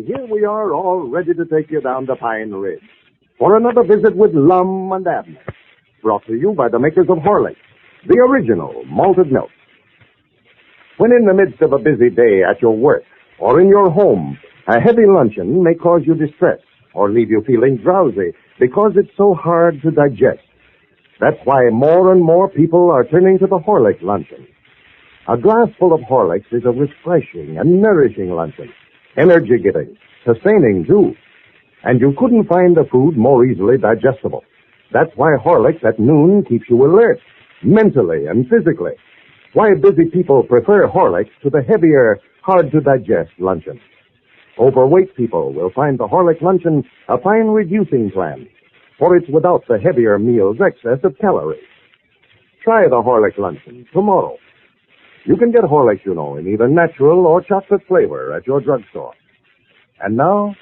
Here we are, all ready to take you down to Pine Ridge for another visit with Lum and Abner, brought to you by the makers of Horlicks, the original malted milk. When in the midst of a busy day at your work or in your home, a heavy luncheon may cause you distress or leave you feeling drowsy because it's so hard to digest. That's why more and more people are turning to the Horlicks luncheon. A glass full of Horlicks is a refreshing and nourishing luncheon. Energy-giving, sustaining, too. And you couldn't find a food more easily digestible. That's why Horlicks at noon keeps you alert, mentally and physically. Why busy people prefer Horlicks to the heavier, hard-to-digest luncheon. Overweight people will find the Horlicks luncheon a fine reducing plan, for it's without the heavier meal's excess of calories. Try the Horlicks luncheon tomorrow. You can get Horlicks, you know, in either natural or chocolate flavor at your drugstore. And now,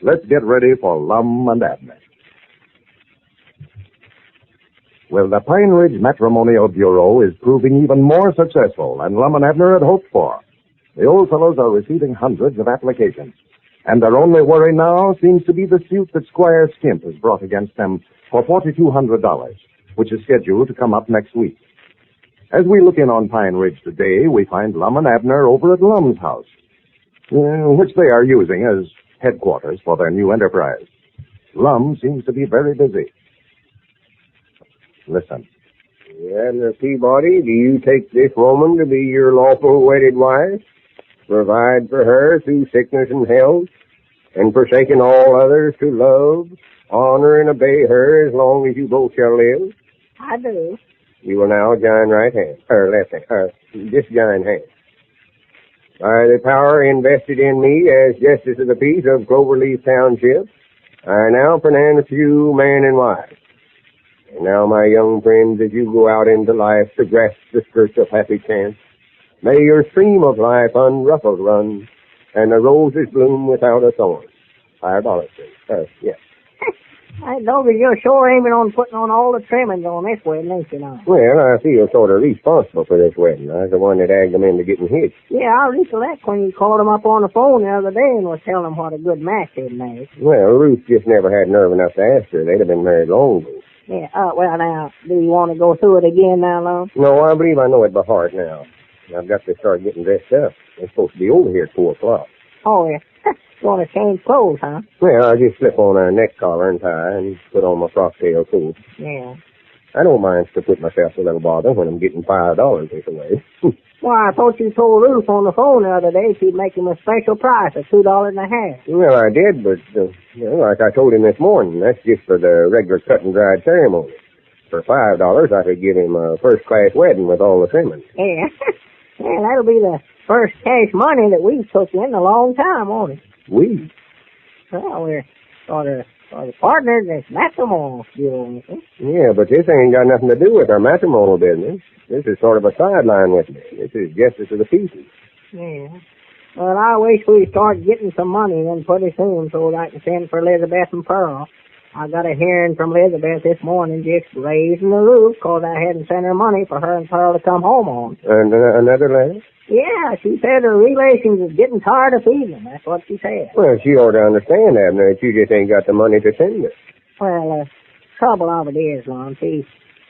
let's get ready for Lum and Abner. Well, the Pine Ridge Matrimonial Bureau is proving even more successful than Lum and Abner had hoped for. The old fellows are receiving hundreds of applications, and their only worry now seems to be the suit that Squire Skimp has brought against them for $4,200, which is scheduled to come up next week. As we look in on Pine Ridge today, we find Lum and Abner over at Lum's house, which they are using as headquarters for their new enterprise. Lum seems to be very busy. Listen. Abner Peabody, do you take this woman to be your lawful wedded wife? Provide for her through sickness and health, and forsaking all others to love, honor, and obey her as long as you both shall live? I do. You will now join right hand, or left hand, just join hands. By the power invested in me as Justice of the Peace of Cloverleaf Township, I now pronounce you man and wife. And now, my young friends, as you go out into life to grasp the skirts of happy chance, may your stream of life unruffled run, and the roses bloom without a thorn. $5, yes. I know that you're sure aiming on putting on all the trimmings on this wedding, ain't you now? Well, I feel sort of responsible for this wedding. I was the one that egged them into getting hitched. Yeah, I recollect when you called them up on the phone the other day and was telling them what a good match they'd made. Well, Ruth just never had nerve enough to ask her. They'd have been married long ago. Yeah, well, now, do you want to go through it again now, Lum? No, I believe I know it by heart now. I've got to start getting dressed up. They're supposed to be over here at 4 o'clock. Oh, yeah. You want to change clothes, huh? Well, I just slip on a neck collar and tie and put on my frock tail coat. Yeah. I don't mind to put myself a little bother when I'm getting $5 this away. Well, I thought you told Ruth on the phone the other day she'd make him a special price of $2.50. Well, I did, but, like I told him this morning, that's just for the regular cut and dried ceremony. For $5, I could give him a first-class wedding with all the trimmings. Yeah. Yeah, that'll be the first cash money that we've took in a long time, won't it? We? Well, we're sort of partners in this matrimonial deal. Yeah, but this ain't got nothing to do with our matrimonial business. This is sort of a sideline with me. This is Justice of the Peace. Yeah. Well, I wish we'd start getting some money then pretty soon so that I can send for Elizabeth and Pearl. I got a hearing from Elizabeth this morning just raising the roof because I hadn't sent her money for her and Pearl to come home on. And another letter? Yeah, she said her relations is getting tired of feeding them. That's what she said. Well, she ought to understand, Abner, that you just ain't got the money to send her. Well, trouble of it is, Lum,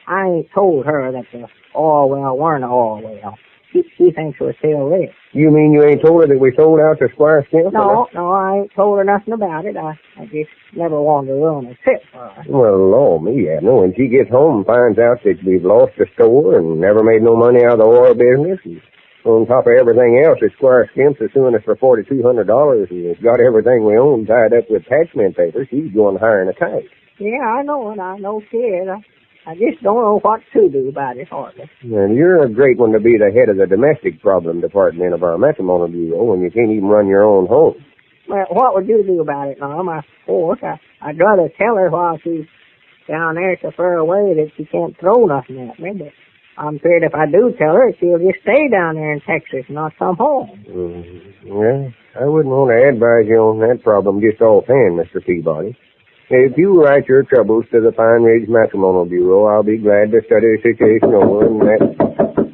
I ain't told her that the oil well weren't oil well. She thinks we're still rich. You mean you ain't told her that we sold out to Squire Skimp? No, I ain't told her nothing about it. I just never wanted to ruin a trip for her. Well, Lord, me, Abner, when she gets home and finds out that we've lost the store and never made no money out of the oil business, and on top of everything else that Squire Skimp's is suing us for $4,200 and it's got everything we own tied up with attachment paper, she's going higher in a kite. Yeah, I know it. I know she is. I just don't know what to do about it, hardly. And you're a great one to be the head of the domestic problem department of our matrimonial bureau when you can't even run your own home. Well, what would you do about it, Lum? Of course, I'd rather tell her while she's down there so far away that she can't throw nothing at me, but I'm afraid if I do tell her, she'll just stay down there in Texas and not come home. Well, I wouldn't want to advise you on that problem just offhand, Mr. Peabody. If you write your troubles to the Pine Ridge Matrimonial Bureau, I'll be glad to study the situation over and that...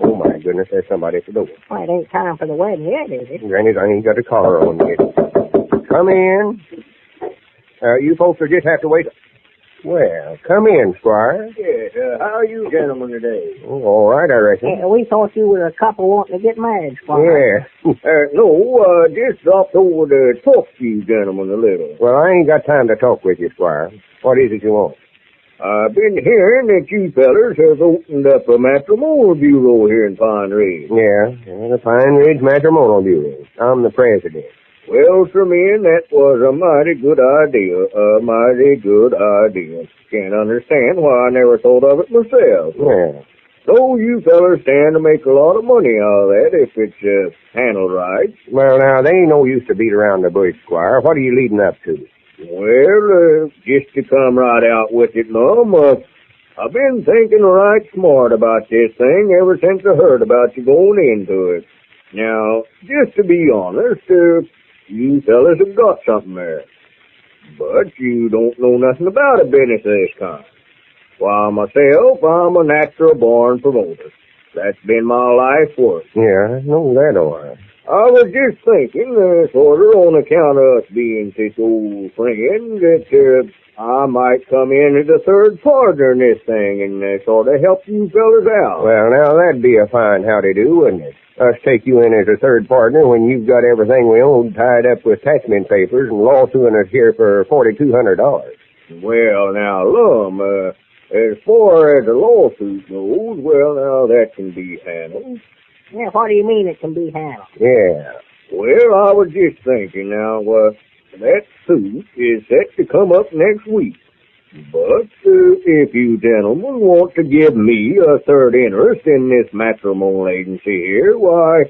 Oh, my goodness, there's somebody at the door. Well, it ain't time for the wedding yet, is it? Granny, I ain't got a collar on yet. Come in. You folks will just have to wait... Well, come in, Squire. Yes, how are you gentlemen today? Oh, all right, I reckon. We thought you were a couple wanting to get married, Squire. Yeah. No, just dropped over to talk to you gentlemen a little. Well, I ain't got time to talk with you, Squire. What is it you want? I've been hearing that you fellers have opened up a matrimonial bureau here in Pine Ridge. Yeah, the Pine Ridge Matrimonial Bureau. I'm the president. Well, sir, man, that was a mighty good idea. A mighty good idea. Can't understand why I never thought of it myself. Yeah. So you fellers stand to make a lot of money out of that if it's handled right. Well, now, they ain't no use to beat around the bush, Squire. What are you leading up to? Well, just to come right out with it, Lum, I've been thinking right smart about this thing ever since I heard about you going into it. Now, just to be honest, you fellas have got something there. But you don't know nothing about a business of this kind. Why, myself, I'm a natural-born promoter. That's been my life work. Yeah, I know that all right. I was just thinking, sort of on account of us being such old friends, that I might come in as a third partner in this thing and sort of help you fellas out. Well, now, that'd be a fine howdy-do, wouldn't it? Us take you in as a third partner when you've got everything we own tied up with taxman papers and lawsuing us here for $4,200. Well, now, Lum, as far as the lawsuit goes, well, now, that can be handled. Yeah, what do you mean it can be handled? Yeah. Well, I was just thinking now, that suit is set to come up next week. But if you gentlemen want to give me a third interest in this matrimonial agency here, why,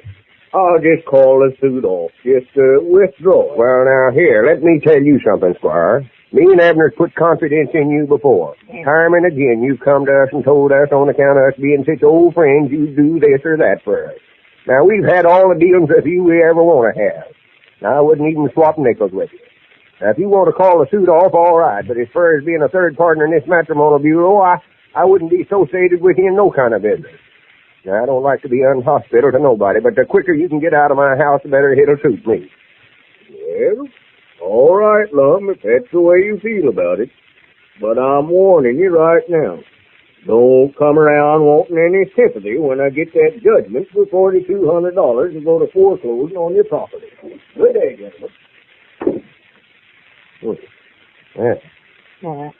I'll just call the suit off. Just withdraw it. Well, now, here, let me tell you something, Squire. Me and Abner's put confidence in you before. Yeah. Time and again, you've come to us and told us on account of us being such old friends, you'd do this or that for us. Now, we've had all the dealings with you we ever want to have. Now, I wouldn't even swap nickels with you. Now, if you want to call the suit off, all right. But as far as being a third partner in this matrimonial bureau, I wouldn't be associated with you in no kind of business. Now, I don't like to be unhospitable to nobody, but the quicker you can get out of my house, the better it'll suit me. Well, all right, Lum, if that's the way you feel about it. But I'm warning you right now. Don't come around wanting any sympathy when I get that judgment for $4,200 and go to foreclosing on your property. Good day, gentlemen. Yeah.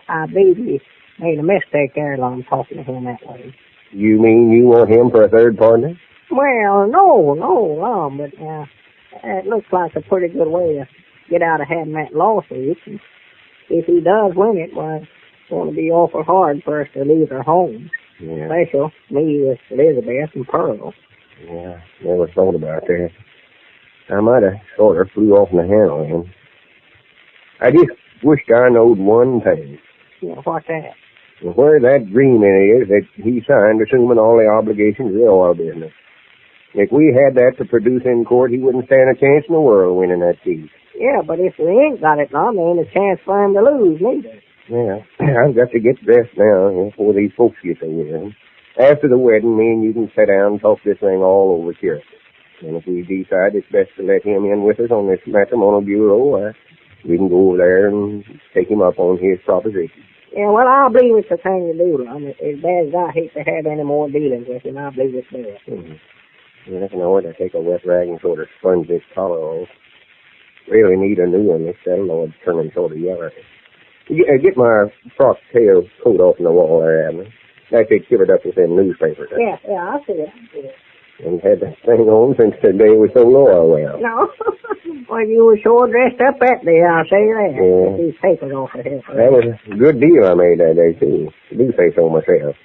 I believe you made a mistake there, Lum, talking to him that way. You mean you want him for a third partner? Well, no, Lum, but it looks like a pretty good way to get out of having that lawsuit. And if he does win it, why, it's going to be awful hard for us to leave our homes. Yeah. Especially me with Elizabeth and Pearl. Yeah, never thought about that. I might have sort of flew off the handle of him. I just wished I knowed one thing. Yeah, what's that? Where that agreement is that he signed assuming all the obligations of the oil business. If we had that to produce in court, he wouldn't stand a chance in the world winning that case. Yeah, but if we ain't got it, Lum, there ain't a chance for him to lose, neither. Yeah, I've got to get dressed now before these folks get there. After the wedding, me and you can sit down and talk this thing all over here. And if we decide it's best to let him in with us on this matrimonial bureau, we can go over there and take him up on his proposition. Yeah, well, I believe it's the thing to do, Lum. As bad as I hate to have any more dealings with him, I believe it's best. Mm-hmm. I reckon I ought to take a wet rag and sort of sponge this collar off. Really need a new one. This saddle turning sort of yellow. Get my frock tail coat off in the wall there, Abner. That's it, shivered up with them newspapers. Yeah, I'll see it. And had that thing on since the day we sold oil well. No. Well, you were sure dressed up that day, I'll say that. Yeah. These papers off of here. That was a good deal I made that day, too. I do say so myself.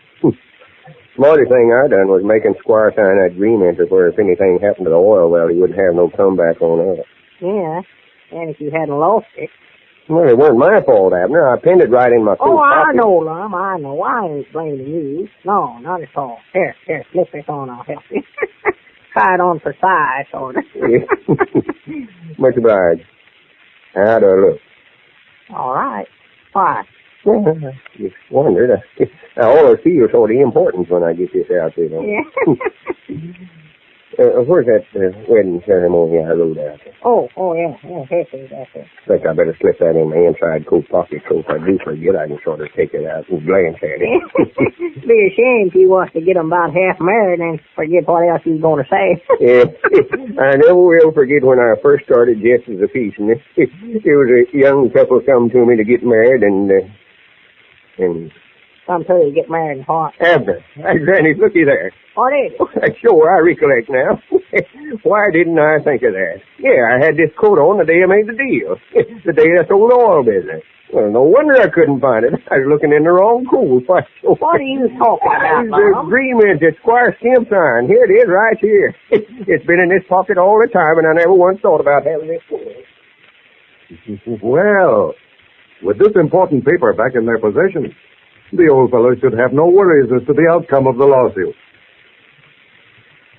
Smartest thing I done was making Squire sign that agreement where if anything happened to the oil well, he wouldn't have no comeback on us. Yeah. And if you hadn't lost it. Well, it weren't my fault, Abner. I pinned it right in my coat I pocket. know, Lum. I know. I ain't blaming you. No, not at all. Here, slip this on. I'll help you. Try it on for size, sort of. Much obliged. How do I look? All right. Why? Well, I just wondered. I always feel sort of important when I get this out there. Yeah. Where's that wedding ceremony I wrote out there? Oh, yeah. That's it. I think I better slip that in my inside coat pocket so if I do forget, I can sort of take it out and glance at it. Be a shame if you was to get them about half married and forget what else you was going to say. Yeah. I never will forget when I first started just as a piece. And there was a young couple come to me to get married and Some till you get married and hot. Abner, Granny, looky there. What is it? Sure, I recollect now. Why didn't I think of that? Yeah, I had this coat on the day I made the deal. The day I sold the oil business. Well, no wonder I couldn't find it. I was looking in the wrong coat. What are you talking about, The Mom? agreement that Squire Skimp signed. Here it is, right here. It's been in this pocket all the time, and I never once thought about having it. Well, with this important paper back in their possession, the old fellow should have no worries as to the outcome of the lawsuit.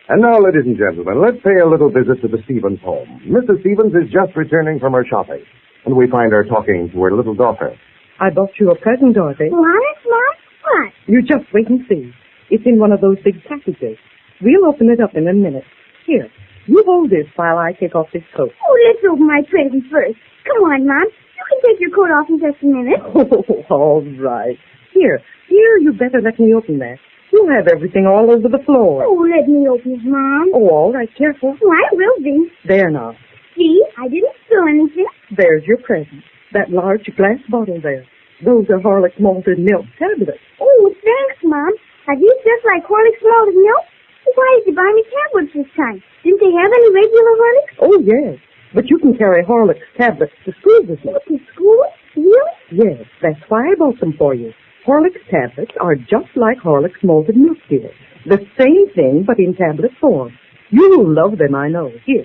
And now, ladies and gentlemen, let's pay a little visit to the Stevens home. Mrs. Stevens is just returning from her shopping, and we find her talking to her little daughter. I bought you a present, Dorothy. What? What? You just wait and see. It's in one of those big packages. We'll open it up in a minute. Here, you hold this while I take off this coat. Oh, let's open my present first. Come on, Mom. You can take your coat off in just a minute. Oh, all right. Here, you better let me open that. You'll have everything all over the floor. Oh, let me open it, Mom. Oh, all right, careful. Oh, I will be. There now. See, I didn't spill anything. There's your present. That large glass bottle there. Those are Horlick's malted milk tablets. Oh, thanks, Mom. Are these just like Horlick's malted milk? Why did you buy me tablets this time? Didn't they have any regular Horlicks? Oh, yes. But you can carry Horlick's tablets to school with you. To school? Really? Yes, that's why I bought them for you. Horlick's tablets are just like Horlick's malted milk, dear. The same thing, but in tablet form. You'll love them, I know. Here,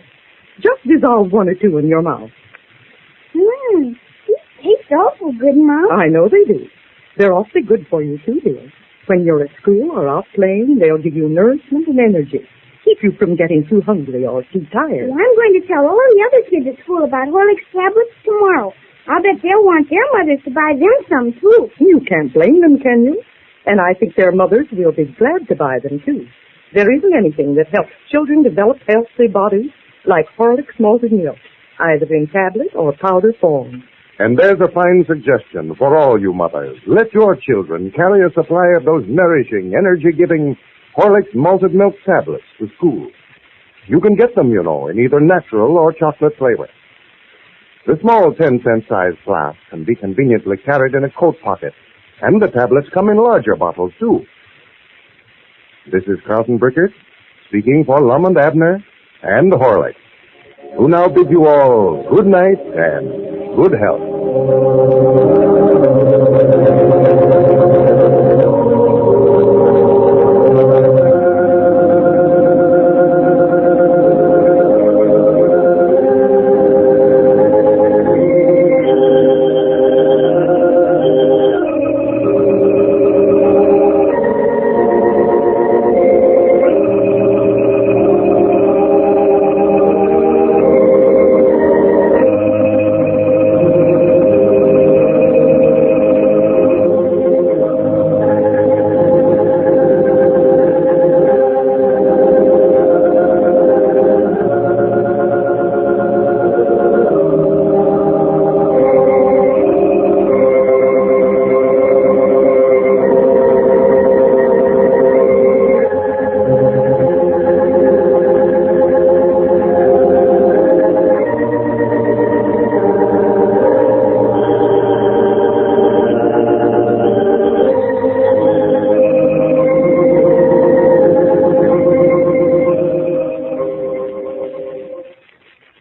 just dissolve one or two in your mouth. These taste awful good, Mom. I know they do. They're awfully good for you, too, dear. When you're at school or out playing, they'll give you nourishment and energy. Keep you from getting too hungry or too tired. Well, I'm going to tell all the other kids at school about Horlick's tablets tomorrow. I'll bet they'll want their mothers to buy them some, too. You can't blame them, can you? And I think their mothers will be glad to buy them, too. There isn't anything that helps children develop healthy bodies like Horlick's malted milk, either in tablet or powder form. And there's a fine suggestion for all you mothers. Let your children carry a supply of those nourishing, energy-giving Horlick's malted milk tablets to school. You can get them, you know, in either natural or chocolate flavor. The small 10-cent size flask can be conveniently carried in a coat pocket, and the tablets come in larger bottles, too. This is Carlton Brickert, speaking for Lum and Abner and Horlick, who now bid you all good night and good health.